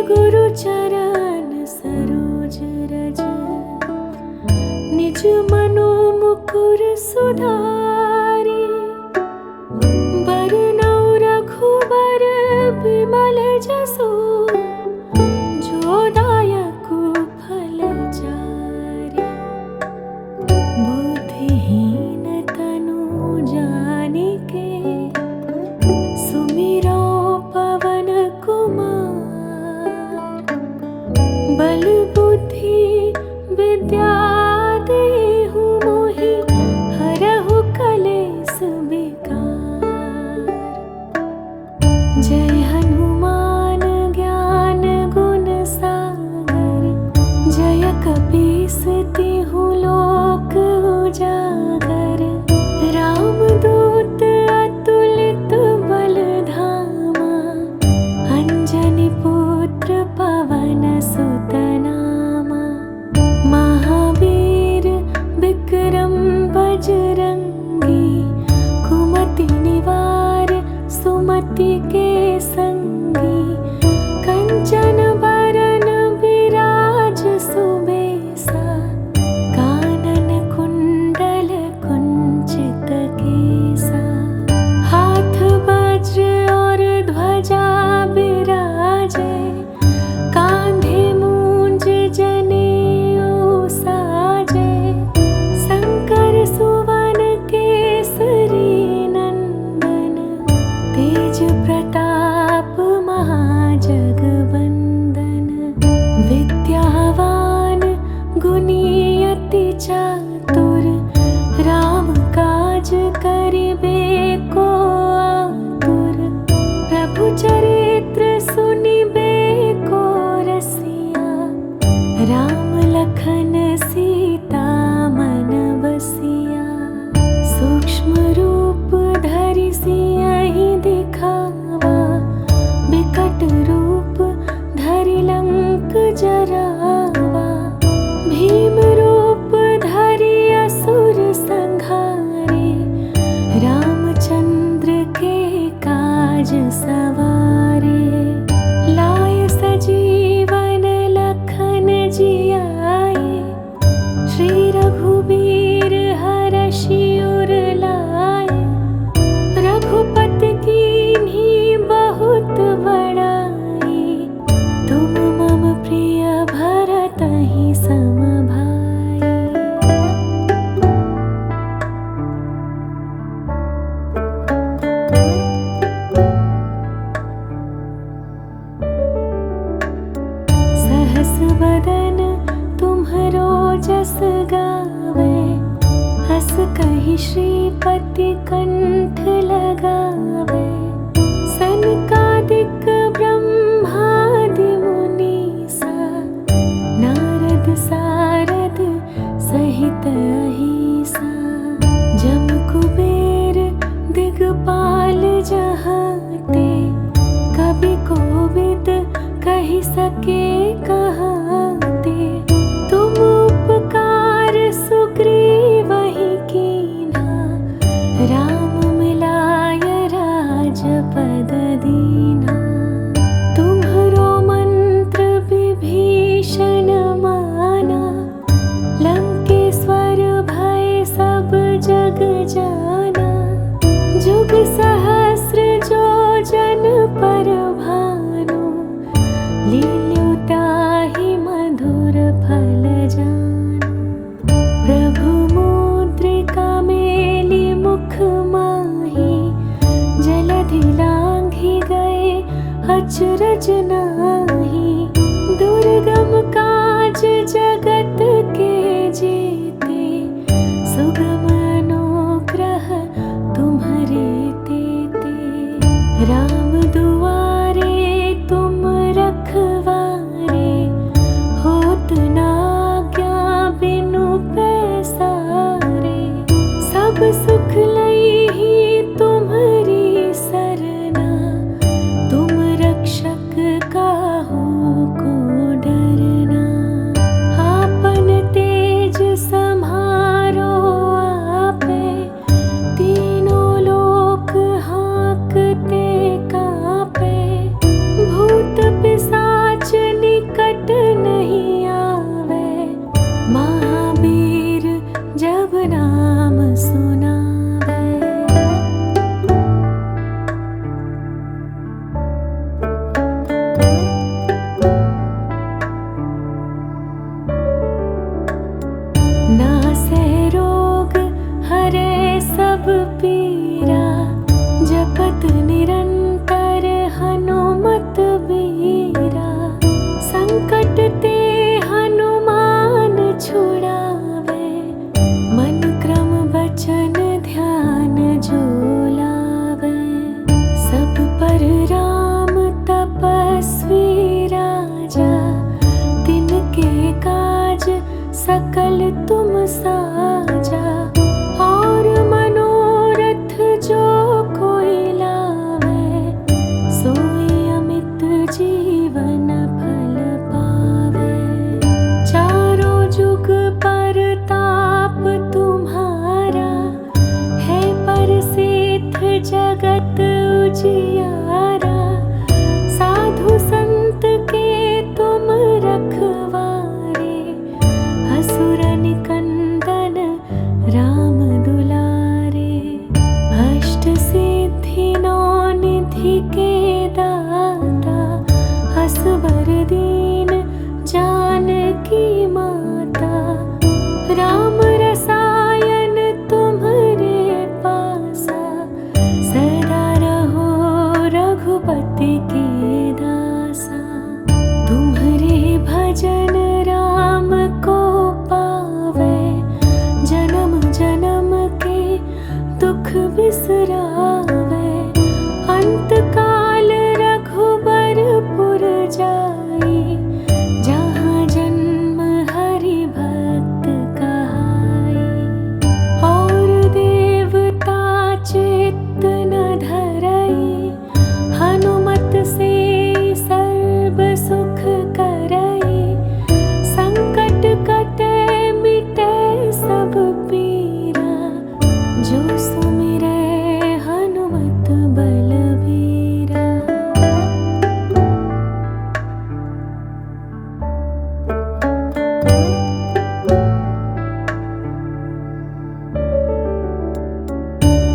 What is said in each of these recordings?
गुरु चरण सरोज रज, निज मनो मुकुर सुधारी। बरनौ रघुबर बिमल जसु, जो दायकु फल चारि। बुद्धिहीन तनु जानिके, सुमिरौ पवन कुमार। बल बुद्धि विद्या देहु मोहि, हरहु कलेस विकार। जय हनुमान ज्ञान गुण सागर, जय कपीस तिहु लोक उजागर। रामदूत अतुलित बल धामा, अंजनी पुत्र पवन सुत नामा। महावीर विक्रम बजरंगी, कुमति निवार सुमति के संगी। कंचन बरन विराज सुबेसा, कानन कुंडल कुंचित केसा। हाथ वज्र और ध्वजा बिराजे, कांधे मूंज जनेऊ साजे। शंकर सुवन केसरी नंदन, तेज प्रताप महाजगवंदन। विद्यावान गुणी अति चातुर, राम काज करिबे को आतुर। प्रभु चरित्र सुनिबे को रसिया, राम लखन सीता मन बसिया। सूक्ष्म रूप धरि सियहि दिखावा, बिकट रूप धरि लंक जरावा। भीम रूप धरि असुर संहारे, रामचंद्र के काज सवारे। लाय सजीवन लखन जियाए, श्री रघुबीर हरषि उर लाए। रघुपति कीन्ही बहुत बड़ाई, तुम मम प्रिय भरतहि सम भाई। सहस बदन तुम्हरो जस गावे, हस कहि श्रीपति कंठ लगावे। सनकादिक ब्रह्मादि मुनीसा, नारद सारद सहित अहिसा। जम कुबेर दिगपाल जहाते, कवि कोविद कहि सके कहाते। तुम उपकार सुग्रीवहि कीन्हा, राम मिलाय राजपद दीन्हा। तुम्हरो मंत्र विभीषण माना, लंकेश्वर भय सब जग जाना। जुग सहस्र जो जन पर भानु, लील्यु ताहि मधुर फल जानु। प्रभु मुद्रिका मेलि मुख माहि, जलधि लांघि गए अचरज नाही। दुर्गम काज जगत के जेते, सुगम अनुग्रह तुम्हरे तेते। राम दुआरे तुम रखवारे, होत न आज्ञा बिनु पैसारे। सब सुख लइहि तुम्हरी सरना, तुम रक्षक काहू जाई, जहाँ जन्म हरि भक्त कहाई। और देवता चित्त न धरई, हनुमत से सर्व सुख करई। संकट कटे मिटे सब पीरा, जो सुमिरै हनुमत बलबीरा।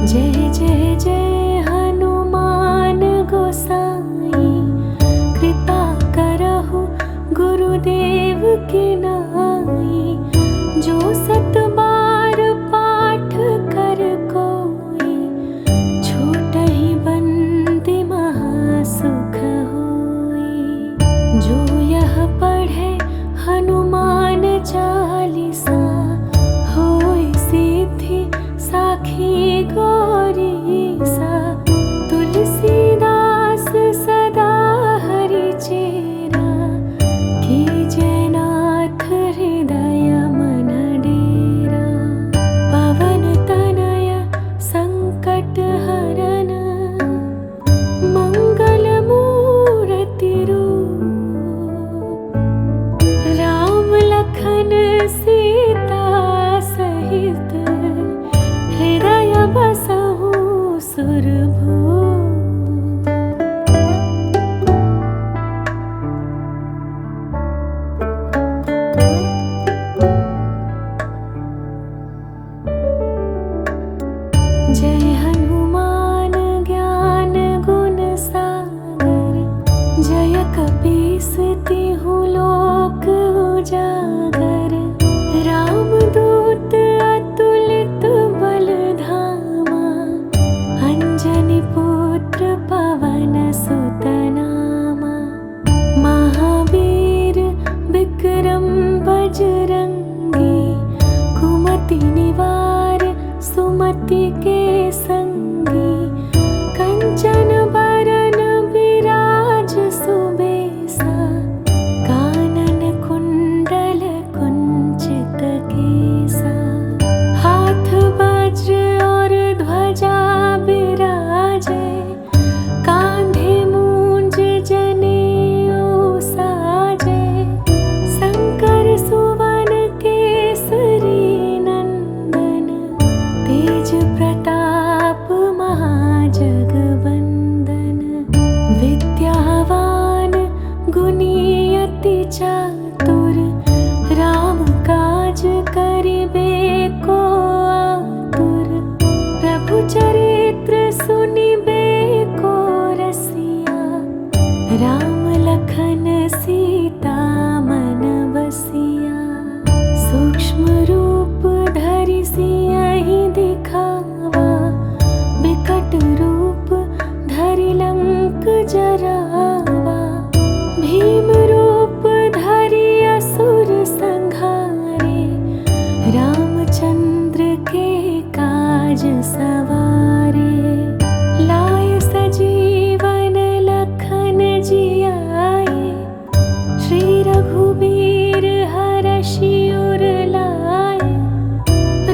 जय जय जय हनुमान गोसाई, कृपा करहु गुरुदेव की नाई। जो सत बार पाठ कर कोई, छूटहि बंदी महासुख होई। जो यह पढ़े हनुमान चालीसा, होय सिद्धि साखी गौरीसा। तुलसीदास सदा हरि चेरा, कीजय नाथ हृदय मन डेरा। पवन तनय संकट हरन, मंगल मूर्ति रूप। राम लखन सीता सहित, हृदय बसहु सुरभूप। जय हनुमान ज्ञान गुण सागर, जय कपीस तिहु लोक उजागर। रामदूत अतुलित बल धामा, अंजनी पुत्र पवन सुत नामा। महावीर विक्रम बजरंगी, कुमति निवार सुमति के संगी। कंचन बरन विराज सुबेसा, कानन कुंडल कुंचित केसा। हाथ वज्र और ध्वजा विराजे, कांधे मूंज जनेऊ साजे। शंकर सुवन केसरी नंदन, तेज प्रताप महाजगवंदन। विद्यावान गुणी अति चातुर, राम काज करिबे को आतुर। प्रभु चरित्र सुनिबे को रसिया, राम लखन सीता मन बसिया। सूक्ष्म रूप धरि सियहि दिखावा, विकट रूप धरि लंक जरावा। भीम रूप धरि असुर संहारे, रामचंद्र के काज सवारे। लाय सजीवन लखन जियाए, श्री रघुबीर हरषि उर लाए।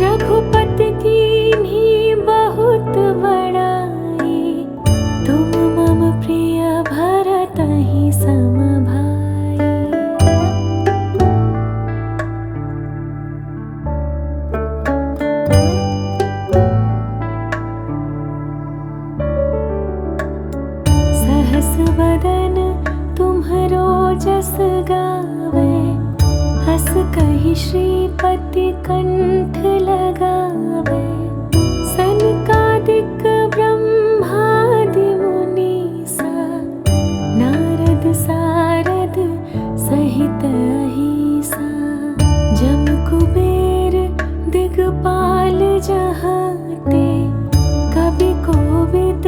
रघुपति कीन्ही बहुत बड़ाई, तुम मम प्रिय भरतहि सम भाई। सहस वदन तुम्हरो जस गावे, हस कहि श्रीपति कंठ लगावे। सनकादिक ब्रह्मादि मुनीसा, नारद सारद सहित अहिसा। जम कुबेर दिगपाल जहाते, कवि कोविद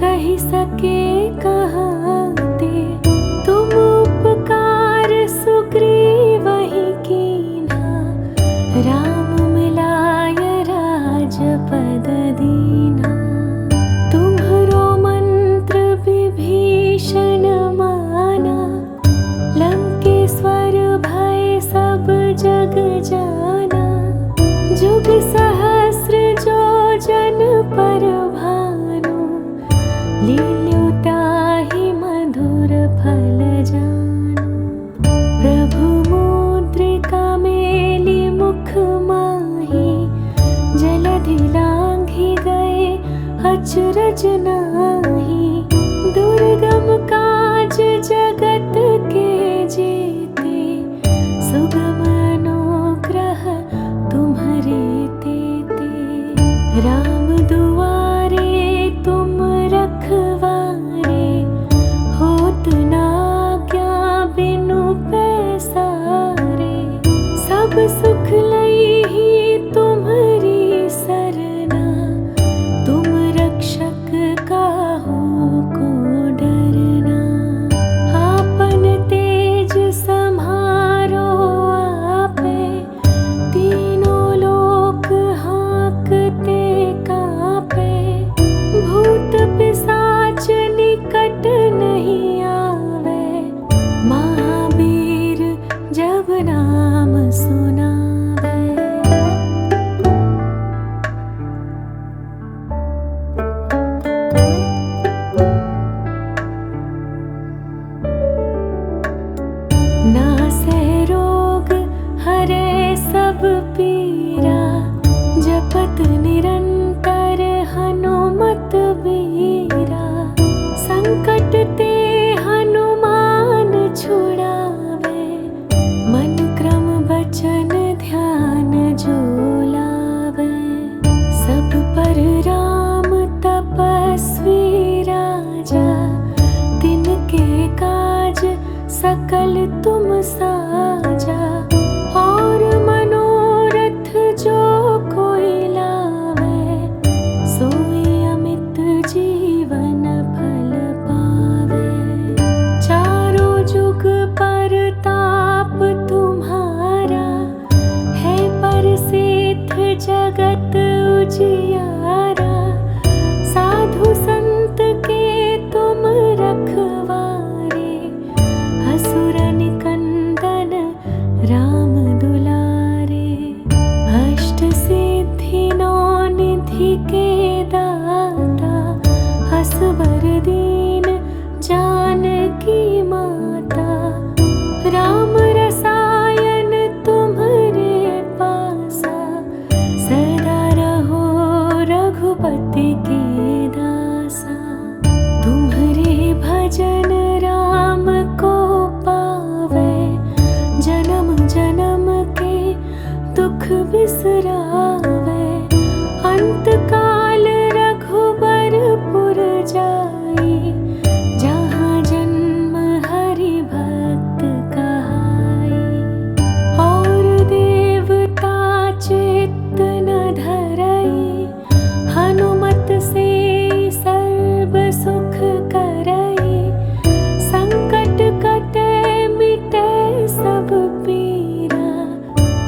कहि सके कहाते। तुम उपकार सुग्रीवहि कीन्हा, राम मिलाय राजपद दीन्हा। तुम्हरो मंत्र विभीषण माना, फल जानो। प्रभु मुद्रिका मेली मुख माही, जलधि लांघि गए अचरज नाही। दुर्गम काज जगत के जेते, सुगम अनुग्रह तुम्हरे तेते। राम दुआरे तुम रखवारे, होत न आज्ञा बिनु पैसारे। सब सुख लइहि तुम्हरी सरना, तुम रक्षक काहू को डरना। आपन तेज सम्हारो आपे, तीनों लोक हाँकते कापे। भूत पिशाच निकट नहीं आवे, महावीर जब नाम सुनावे। नासै रोग हरे सब पीरा, जपत निरंतर हनुमत बीरा। संकट ते हनुमान छुड़ावे, मन क्रम वचन ध्यान जो लावे। सब पर राम तपस्वी राजा, तिनके काज सकल तुम साजा। और मनोरथ जो कोई लावे, सोई अमित जीवन फल पावे। चारों जुग परताप तुम्हारा, है प्रसिद्ध जगत उजियारा। साधु संत के तुम रखवारे, असुर निकंदन राम दुलारे। अष्ट सिद्धि नौ निधि के दाता, असबर दीन जानकी माता। राम रसायन तुम्हरे पासा, सदा रहो रघुपति के दासा। तुम्हरे भजन राम को पावे, जन्म जन्म के दुख बिसरावे। अंत काल रघुबरपुर जाई, जहाँ जन्म हरि भक्त कहाई। और देवता चित्त न धरई, हनुमत से सर्व सुख करई। संकट कटे मिटे सब पीरा,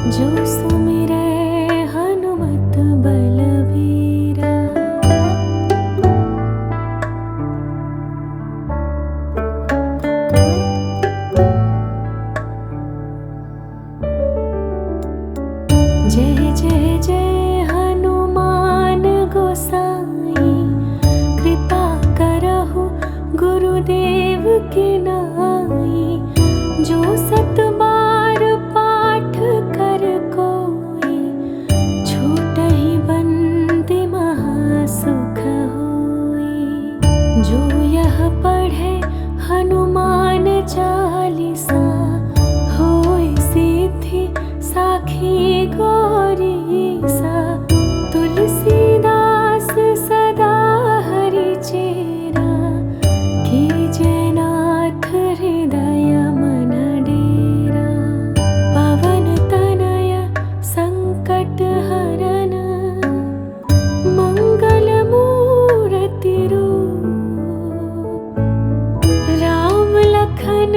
जो सुमिरै हनुमत बलबीरा। जय जय जय हनुमान गोसाई, कृपा करहु गुरुदेव की नाई। जो सत बार पाठ कर कोई, छूटहि बंदी महासुख होई। जो यह पढ़े हनुमान चालीसा, होय सिद्धि साखी गौरीसा। तुलसीदास सदा हरि चेरा, कीजे नाथ हृदय मन डेरा। पवन तनय संकट हरन, मंगल मूरति रूप। राम लखन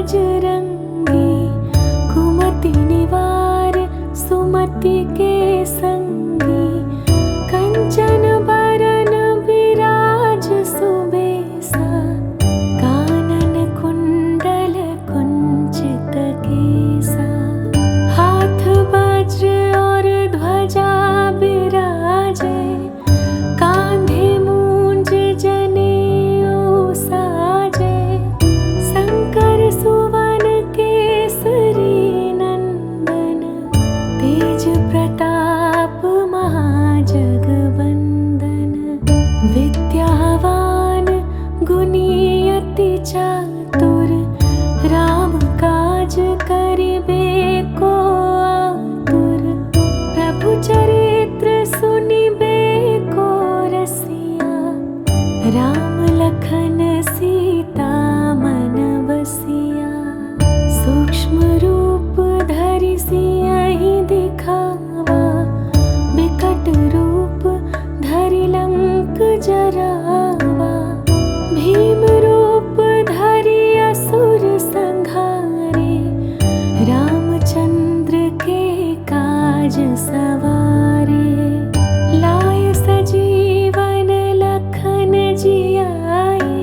बजरंगी, कुमति निवार सुमति के संगी, कंचन बरन विराज सुबेसा, कानन कुंडल कुंचित केसा, हाथ वज्र और ध्वजा बिराजे, कांधे मूंज जनेऊ साजे, शंकर सुवन केसरी नंदन, तेज प्रताप महाजगवंदन, विद्यावान गुणी अति चातुर, राम काज करिबे को आतुर, प्रभु चरित्र सुनिबे को रसिया, राम लखन सीता मन बसिया, सूक्ष्म रूप धरि सियहि दिखावा, बिकट रूप धरि लंक जरावा, भीम रूप धरि असुर संहारे, रामचंद्र के काज सवारे, लाए सजीवन लखन जियाए,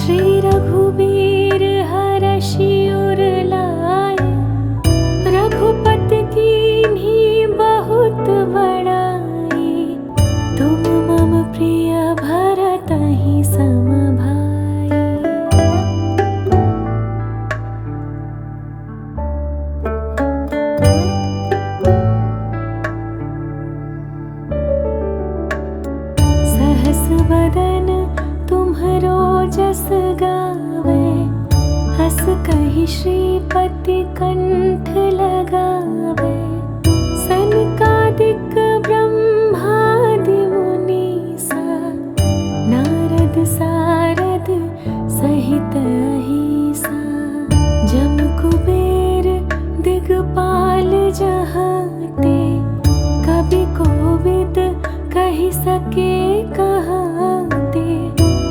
श्री रघुवीर हरषि उर लाए, रघुपति कीन्ही बहुत बड़ाई, तुम मम प्रिय भरतहि सम भाई। सहस बदन तुम्हरो जस गावे, हस कहि श्रीपति कंठ लगावे, सनकादिक ब्रह्मादि मुनीसा, नारद सारद सहित अहिसा, जम कुबेर दिगपाल जहाते, कवि कोविद कहि सके कहाते,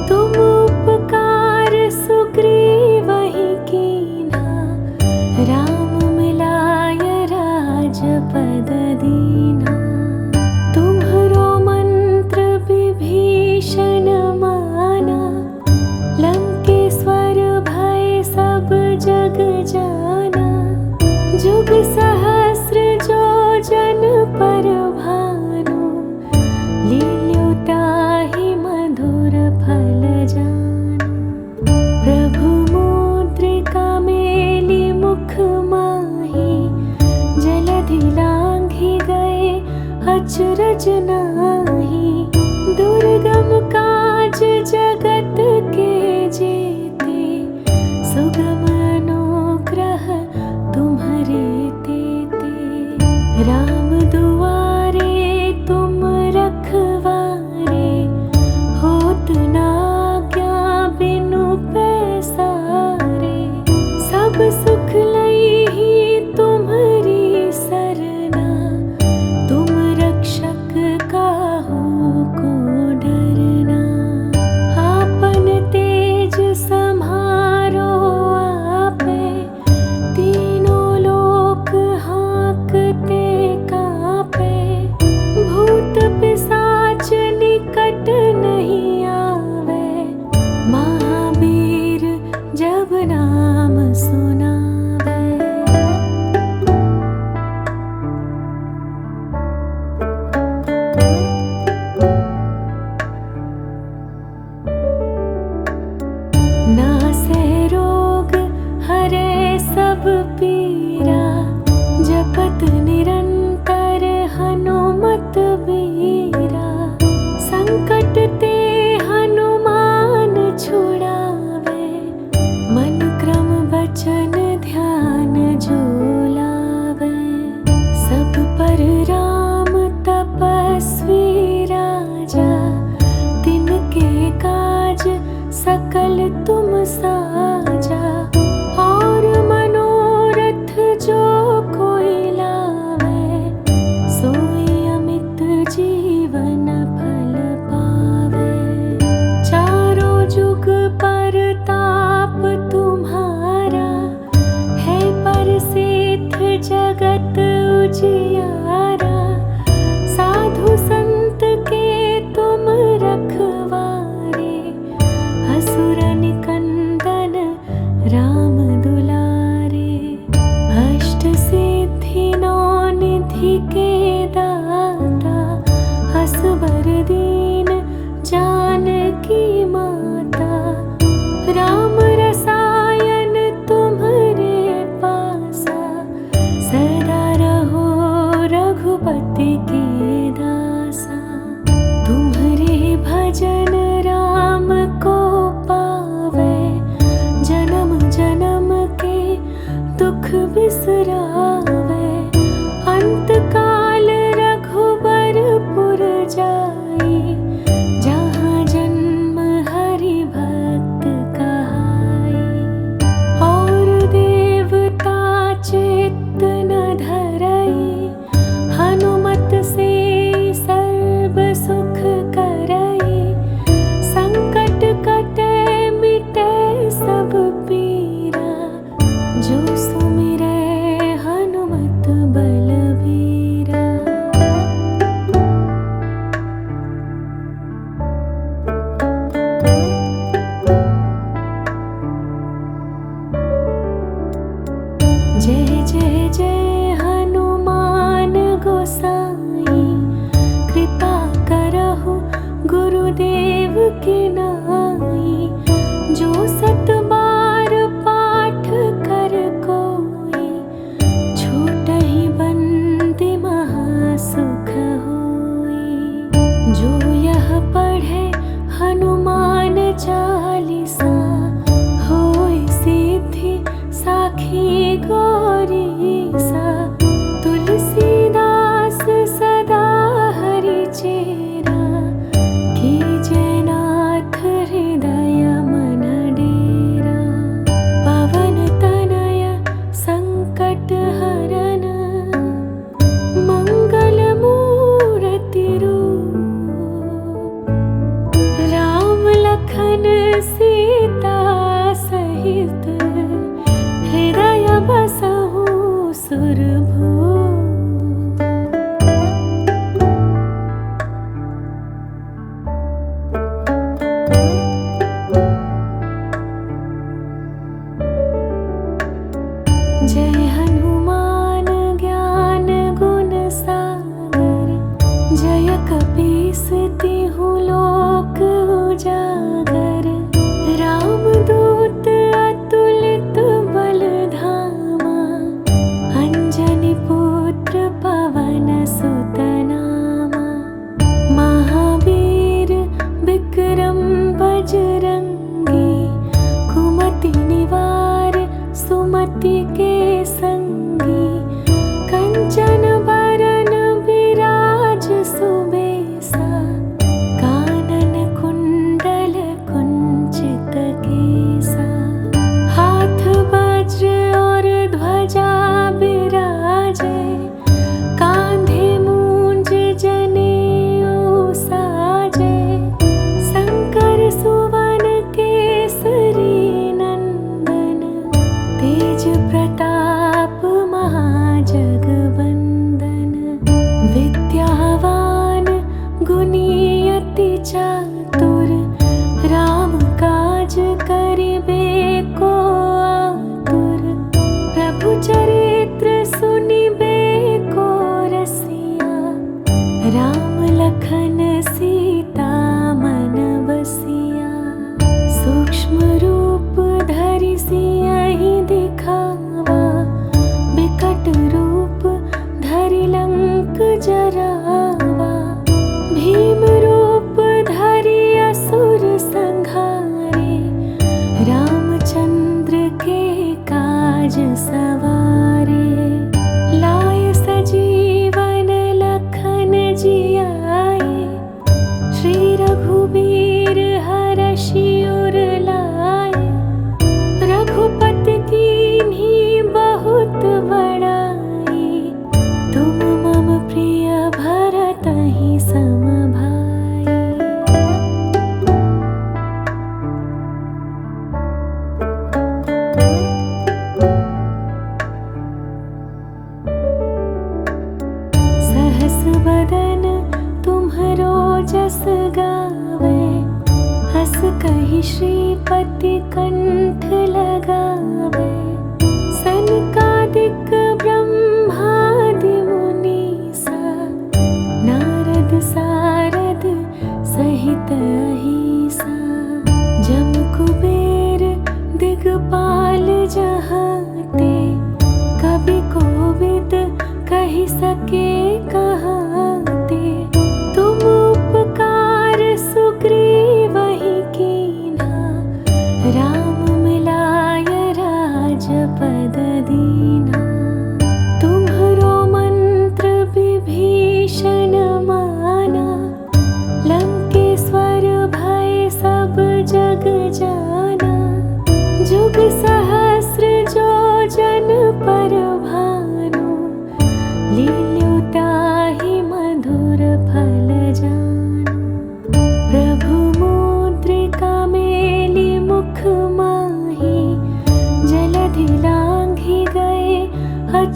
तुम उपकार सुग्रीवहि कीन्हा, राम मिलाय राजपद दीन्हा, तुम्हरो मंत्र विभीषण माना, लंकेश्वर भय सब जग जाना, जुग सहस्र जो जन पर भानु, लील्यो ताहि मधुर फल जानु, प्रभु मुद्रिका मेली मुख माही, जलधि लांघि गए अचरज नाही, दुर्गम काज जगत के जेते, सुगम अनुग्रह तुम्हरे तेते, राम दुआरे तुम रखवारे, होत न आज्ञा बिनु पैसारे, सब सुख लइहि तुम्हरी सरना, तुम रक्षक काहू को डरना, आपन तेज सम्हारो आपे, तीनों लोक हाँकते कापे, भूत पिशाच निकट नहीं आवे, महावीर जब नाम सुनावे। नासे रोग हरे सब पीरा, जपत निरंतर हनुमत बीरा, संकट ते हनुमान छुड़ावे, मन क्रम बचन ध्यान जो लावे, सब पर राम तपस्वी राजा, तिनके काज सकल तुम साजा, और मनोरथ बिसरावे। अंत काल रघुबरपुर जाई, जहाँ जन्म हरि भक्त कहाई। और देवता चित्त न धरई, हनुमत से सर्व सुख करई। संकट कटे मिटे सब पीरा, जो सुमिरै हनुमत बलबीरा। जय जय जय हनुमान गोसाई, कृपा करहु गुरुदेव की नाई। जो सत बार पाठ कर कोई, छूटहि बंदी महासुख होई। जो यह पढ़े हनुमान चालीसा, होय सिद्धि साखी गौरीसा। तुलसीदास सदा हरि चेरा, कीजय नाथ हृदय मन डेरा। पवन तनय संकट हरन, मंगल मूरति रूप। राम लखन सीता सहित, हृदय बसहु सुरभूप। जय हनुमान ज्ञान गुण सागर, जय कपीस तिहु लोक उजागर। रामदूत अतुलित बल धामा, अंजनी पुत्र पवन सुत नामा। महावीर विक्रम बजरंगी, कुमति निवार सुमति के संगी। कंचन बरन विराज सुबेसा, कानन कुंडल कुंचित केसा। हाथ वज्र और ध्वजा बिराजे, कांधे मूंज जनेऊ साजे। शंकर सुवन केसरी नंदन, तेज प्रताप महाजगवंदन। विद्यावान गुणी अति चातुर, राम काज करिबे को आतुर। प्रभु चरित्र सुनिबे को रसिया, राम लखन सीता मन बसिया। सूक्ष्म रूप धरि सियहि दिखावा, बिकट रूप धरि लंक जरावा। भीम रूप धरि असुर संहारे, रामचंद्र के काज सवारे। लाय सजीवन लखन जियाए, श्री रघुबीर हरषि उर लाए। रघुपति कीन्ही बहुत बड़ाई, तुम मम प्रिय भरतहि सम भाई। सहस बदन तुम्हरो जस गावे, हस कहि श्रीपति कंठ लगावे। सनकादिक ब्रह्मादि मुनीसा, नारद सारद सहित अहिसा। जम कुबेर दिगपाल जहाते, कवि कोविद कहि सके कहाते। तुम उपकार सुग्रीवहि कीन्हा, राम मिलाय राजपद दीन्हा।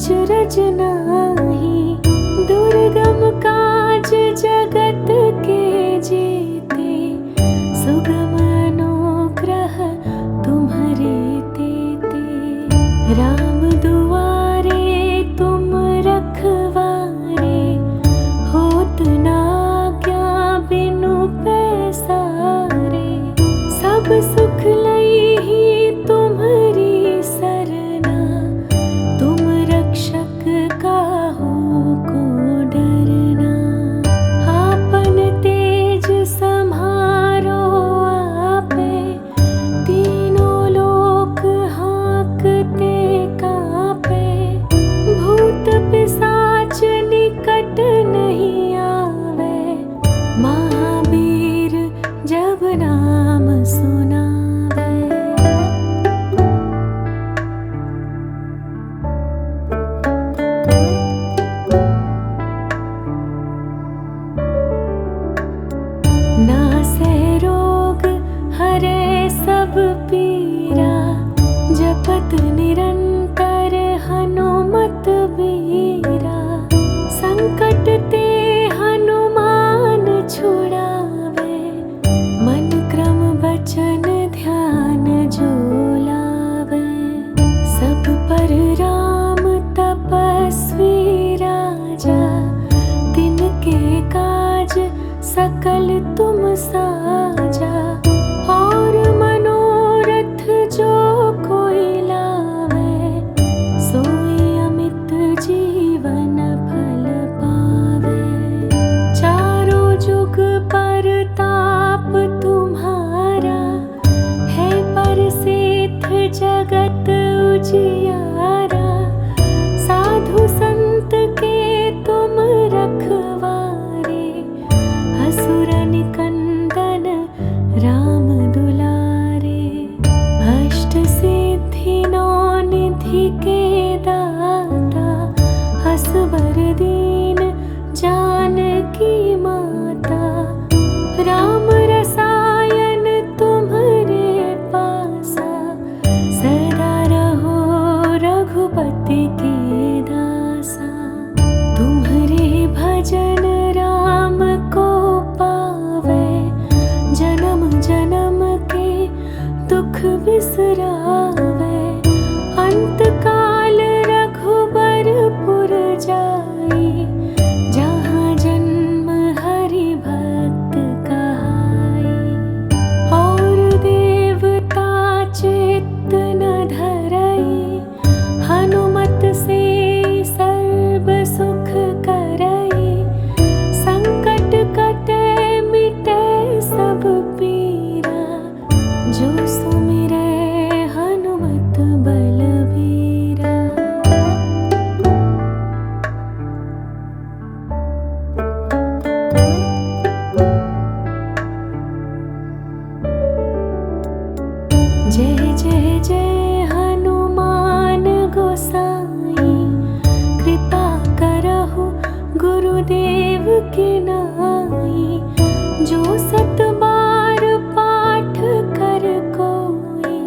अचरज नाही। दुर्गम काज जगत के जेते, सुगम अनुग्रह तुम्हरे तेते। राम दुआरे तुम रखवारे, होत न आज्ञा बिनु पैसारे। सब सुख लई ही तुम्हरी सरना, तुम रक्षक काहू को डरना। आपन तेज सम्हारो आपे, तीनों लोक हाँकते कापे। भूत पिशाच निकट नहीं आवे, महावीर जब नाम सुनावे। नासै रोग हरे सब पीरा, जपत निरंतर हनुमत बीरा। संकट ते हनुमान छुड़ावे, मन क्रम बचन ध्यान जो लावे। सब पर राम तपस्वी राजा, तिनके काज सकल तुम साजा। और मनोरथ जो कोई लावे, सोई अमित जीवन फल पावे। चारों जुग परताप तुम्हारा, है परसिद्ध जगत उजियारा। साधु संत के तुम रखवारे, असुर निकंदन राम दुलारे। अष्ट सिद्धि नौ निधि के दाता, असबर दीन जानकी माता। राम रसायन तुम्हरे पासा, सदा रहो रघुपति के दासा। तुम्हरे भजन राम को पावे, जन्म जन्म के दुख बिसरावे। अंत काल रघुबरपुर जाई, जहाँ जन्म हरि भक्त कहाई। और देवता चित्त न धरई, हनुमत से सर्व सुख करई। संकट कटे मिटे सब पीरा, जो सुमिरै हनुमत बलबीरा। जय जय जय हनुमान गोसाई, कृपा करहु गुरुदेव की नाई। जो सत बार पाठ कर कोई,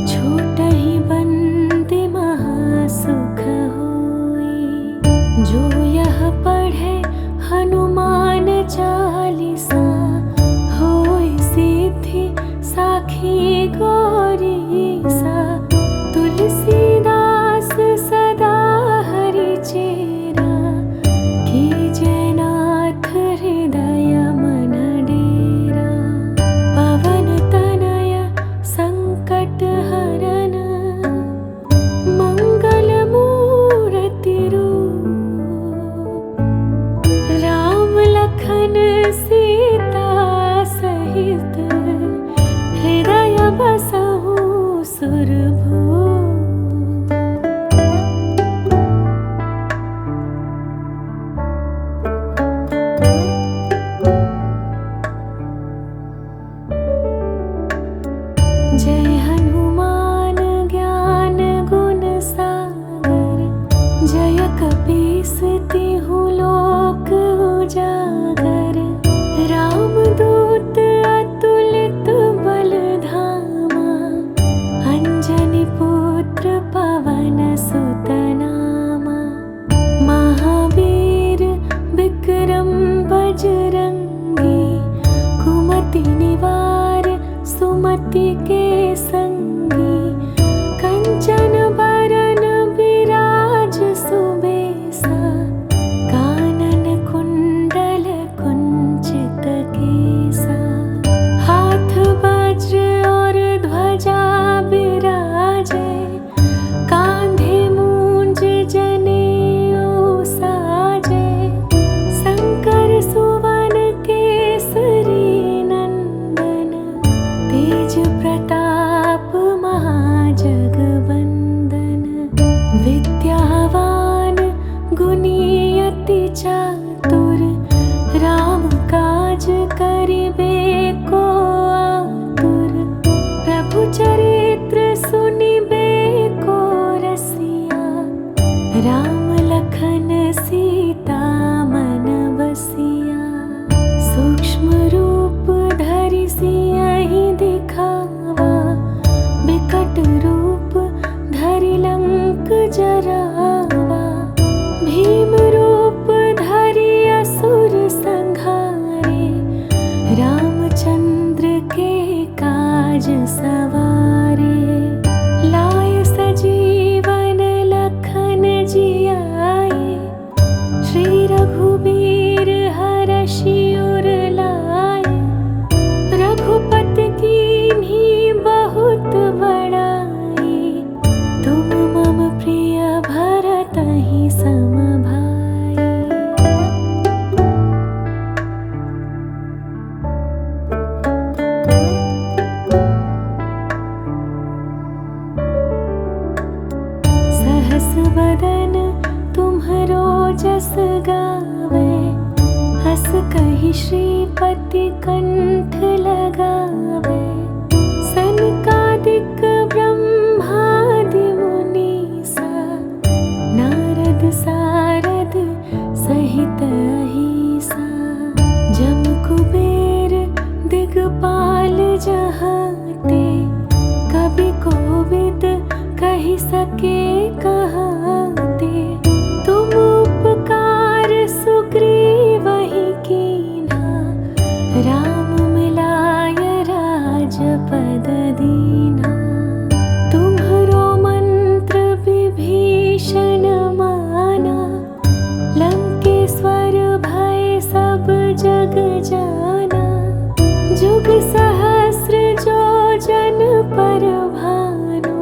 छूटहि बंदी महासुख होई। जो यह पढ़े हनुमान चालीसा, होय सिद्धि साखी गौरीसा। तुलसीदास सदा हरि चेरा, कीजय नाथ सुमति के संगी, कंचन बरन विराज सुबेसा, कानन कुंडल कुंचित केसा, हाथ वज्र और ध्वजा विराजे, कांधे मूंज जनेऊ साजे, शंकर सुवन केसरी नंदन, तेज प्रताप महाजगवंदन, विद्यावान गुणी अति चातुर, राम काज करिबे को आतुर, प्रभु चरित्र सुनिबे को रसिया, राम लखन सीता मन बसिया, सूक्ष्म रूप धरि सियहि दिखावा, बिकट रूप धरि लंक जरावा, भीम रूप धरि असुर संहारे, रामचंद्र के काज सवारे, लाय सजीवन लखन जियाए, श्री रघुबीर हरषि उर लाए, रघुपति कीन्ही बहुत बड़ाई, तुम मम प्रिय भरतहि सम भाई। सहस वदन तुम्हरो जस गावे, हस कहि श्रीपति कंठ लगावे, सनकादिक ब्रह्मादि मुनीसा, नारद सारद सहित अहिसा, जम कुबेर दिगपाल जहाते, कवि कोविद कहि सके कहाते, तुम उपकार सुग्रीवहि कीन्हा, राम मिलाय राजपद दीन्हा, तुम्हरो मंत्र विभीषण माना, लंकेश्वर भय सब जग जाना, जुग सहस्र जो जन पर भानु,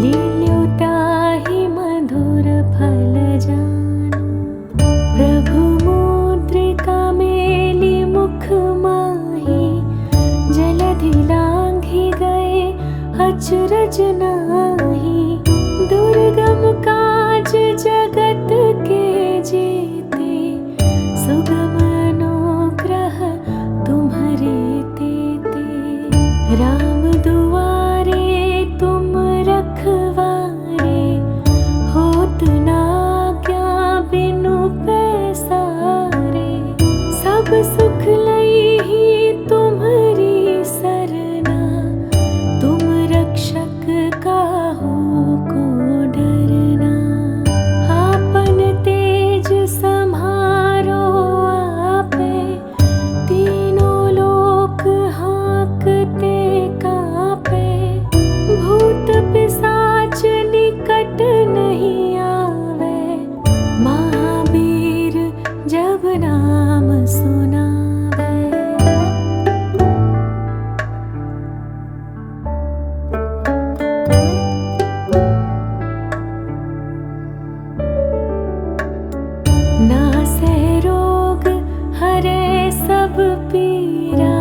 लील्यो ताहि मधुर फल जानु, प्रभु मुद्रिका मेलि मुख माहि, जलधि लांघि गए अचरज नाही, दुर्गम काज जगत के जेते, सुगम अनुग्रह तुम्हरे तेते, राम दुआरे तुम रखवारे, होत न आज्ञा बिनु पैसारे, सब सुख लइहि तुम्हरी सरना, तुम रक्षक काहू को डरना, आपन तेज सम्हारो आपे, तीनों लोक हाँकते कापे, भूत पिशाच निकट नहीं आवे, महावीर जब नाम सुनावे। नासै रोग हरे सब पीरा,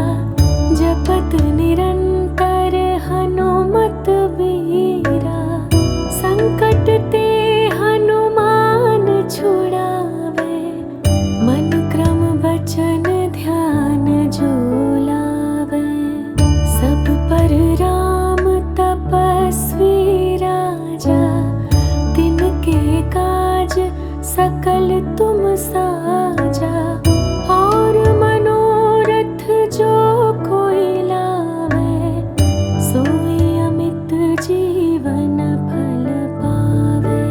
जपत निरंतर हनुमत बीरा, संकट ते हनुमान छुड़ावे, मन क्रम वचन ध्यान जो लावे, सब पर राम तपस्वी राजा, तिनके काज सकल तुम साजा, और मनोरथ जो कोई लावे, सोई अमित जीवन फल पावे,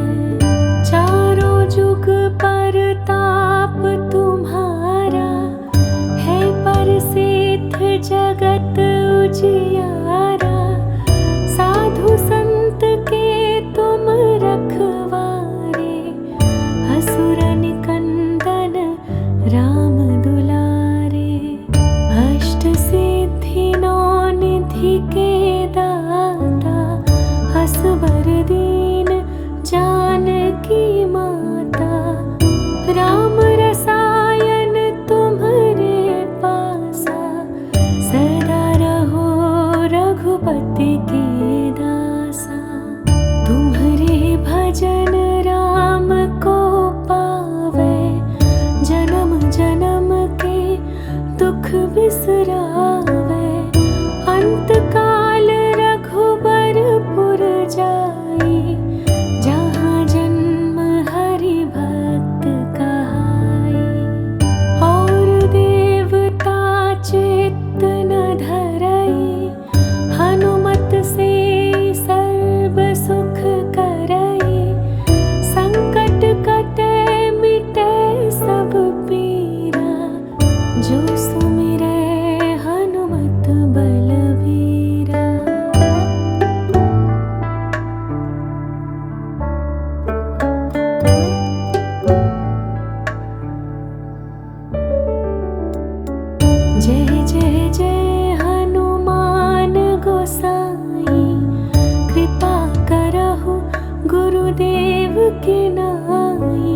चारों जुग परताप तुम्हारा, है प्रसिद्ध जगत उजियारा, जानकी माता, राम रसायन तुम्हरे पासा, सदा रहो रघुपति के दासा। तुम्हरे भजन राम को पावे, जन्म जन्म के दुख बिसरावे। अंत काल रघुबरपुर जाई, जहाँ जन्म हरि भक्त कहाई। और देवता चित्त न धरई, हनुमत से सर्व सुख करई। संकट कटे मिटे सब पीरा, जो सुमिरै हनुमत बलबीरा। जय जय जय हनुमान गोसाई, कृपा करहु गुरुदेव की नाई।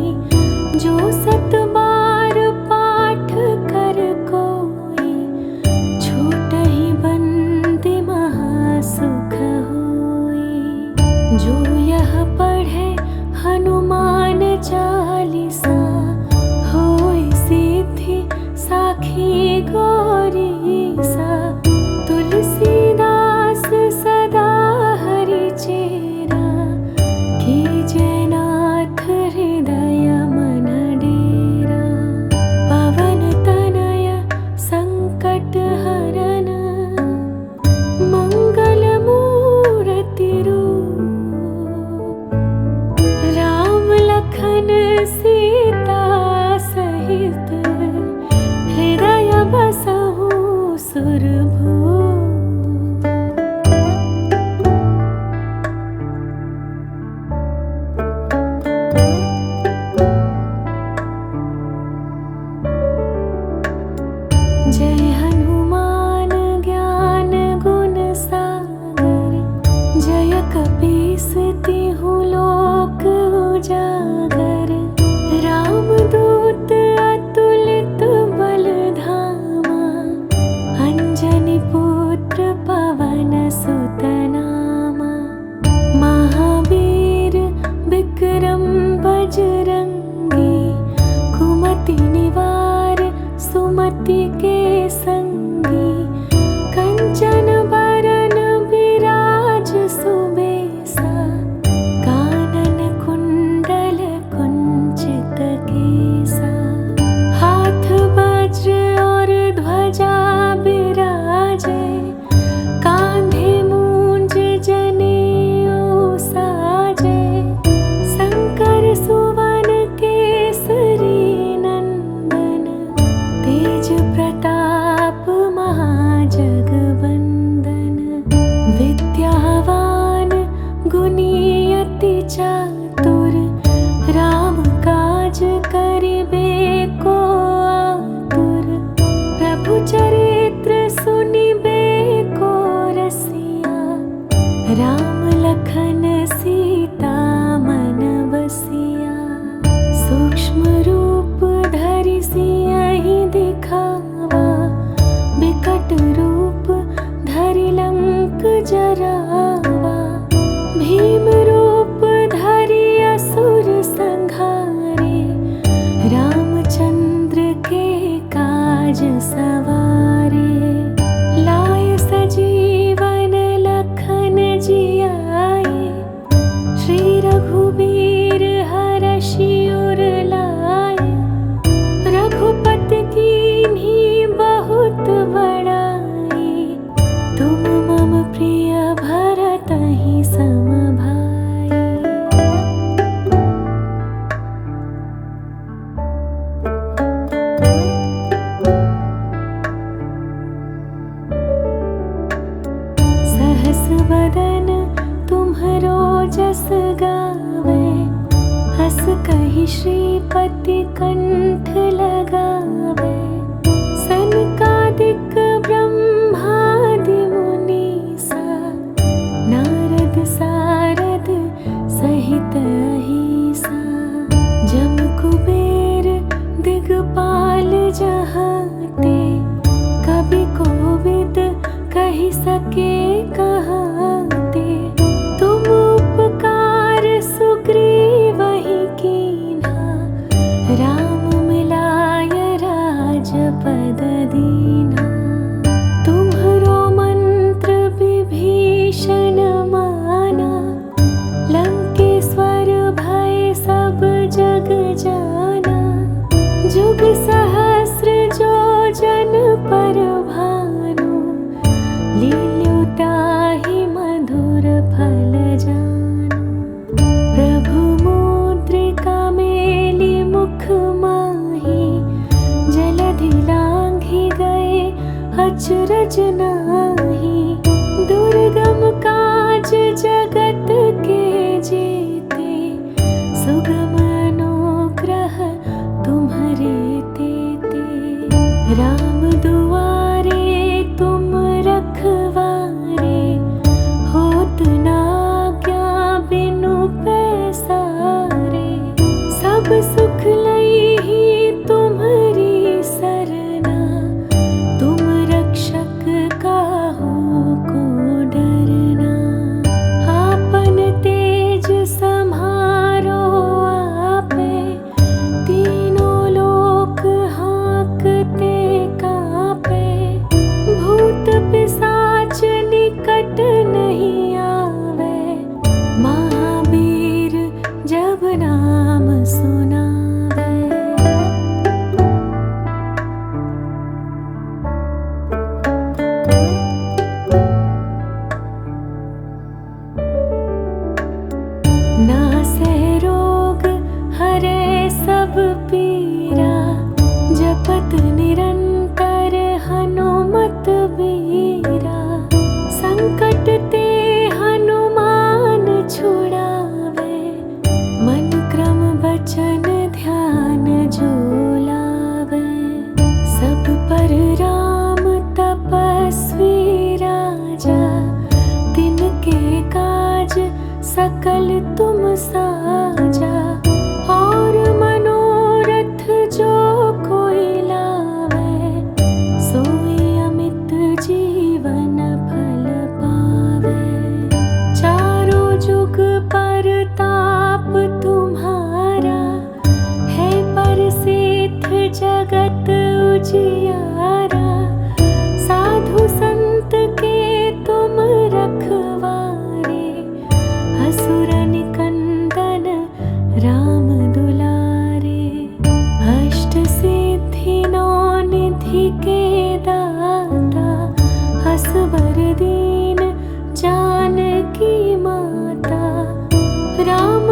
जो सत बार पाठ कर कोई, छूटहि बंदी महासुख होई। जो यह पढ़े हनुमान चालीसा, होय सिद्धि साखी गौरीसा। तुलसीदास सदा हरि चेरा, कीजय नाथ हृदय मन डेरा। पवन तनय संकट हरन, मंगल मूर्ति रूप। राम लखन सीता सहित, हृदय बसहु सुरभूप। जय हनुमान ज्ञान गुण सागर, जय कपीस तिहु लोक उजागर। रामदूत अतुलित बल धामा, अंजनी पुत्र पवन सुत नामा। महावीर विक्रम बजरंगी, कुमति निवार सुमति के संगी। कंचन बरन विराज सुबेसा, कानन कुंडल कुंचित केसा। हाथ वज्र और ध्वजा बिराजे, कांधे मूंज जनेऊ साजे। शंकर सुवन केसरी नंदन, तेज प्रताप महाजगवंदन। विद्यावान गुणी अति चातुर, राम काज करिबे को आतुर। प्रभु चरित्र सुनिबे को रसिया, राम लखन सीता मन बसिया। सूक्ष्म रूप धरि सियहि दिखावा, बिकट रूप धरि लंक जरावा। भीम रूप धरि असुर संहारे, रामचंद्र के काज सवारे। लाए सजीवन लखन जियाए, श्री रघुवीर हरषि उर लाए। रघुपति कीन्ही बहुत बड़ाई, तुम मम प्रिय भरतहि सम भाई। सहस बदन तुम्हरो जस गावे, हस कहि श्रीपति कंठ लगावे। सनकादिक ब्रह्मादि मुनीसा, नारद सारद सहित जहाँ ते कभी कोविद कही सके कहाँ ते। तुम उपकार सुग्रीव ही कीन्हा, राम मिलाय राजपद दीन्हा। तुम्हरो मंत्र विभीषण माना, लंकेश्वर भय सब जग जाना। जुग सहस्र जो जन पर भानु, लील्यो ताहि मधुर फल जानु। प्रभु मुद्रिका मेली मुख माही, जलधि लांघि गए अचरज नाही। दुर्गम काज जगत के जेते, सुगम अनुग्रह तुम्हरे तेते। राम दुआरे तुम रखवारे, होत न आज्ञा बिनु पैसारे। सब सुख लइहि तुम्हरी सरना, तुम रक्षक काहू को डरना। आपन तेज सम्हारो आपे, तीनों लोक हाँकते कापे। भूत पिशाच निकट नहीं आवे, महावीर जब नाम सुनावे। नासै रोग हरै सब पीरा, जपत निरंतर हनुमत बीरा। संकट ते हनुमान छुड़ावे, मन क्रम बचन ध्यान जो लावे। सब पर राम तपस्वी राजा, तिनके काज सकल तुम साजा। और मनोरथ जो कोई लावे, सोई अमित जीवन फल पावे। चारों जुग परताप तुम्हारा, है प्रसिद्ध जगत उजियारा। साधु संत के तुम रखवारे, असुर निकंदन राम दुलारे। अष्ट सिद्धि नौ निधि के दाता, असवर दीन जानकी माता। राम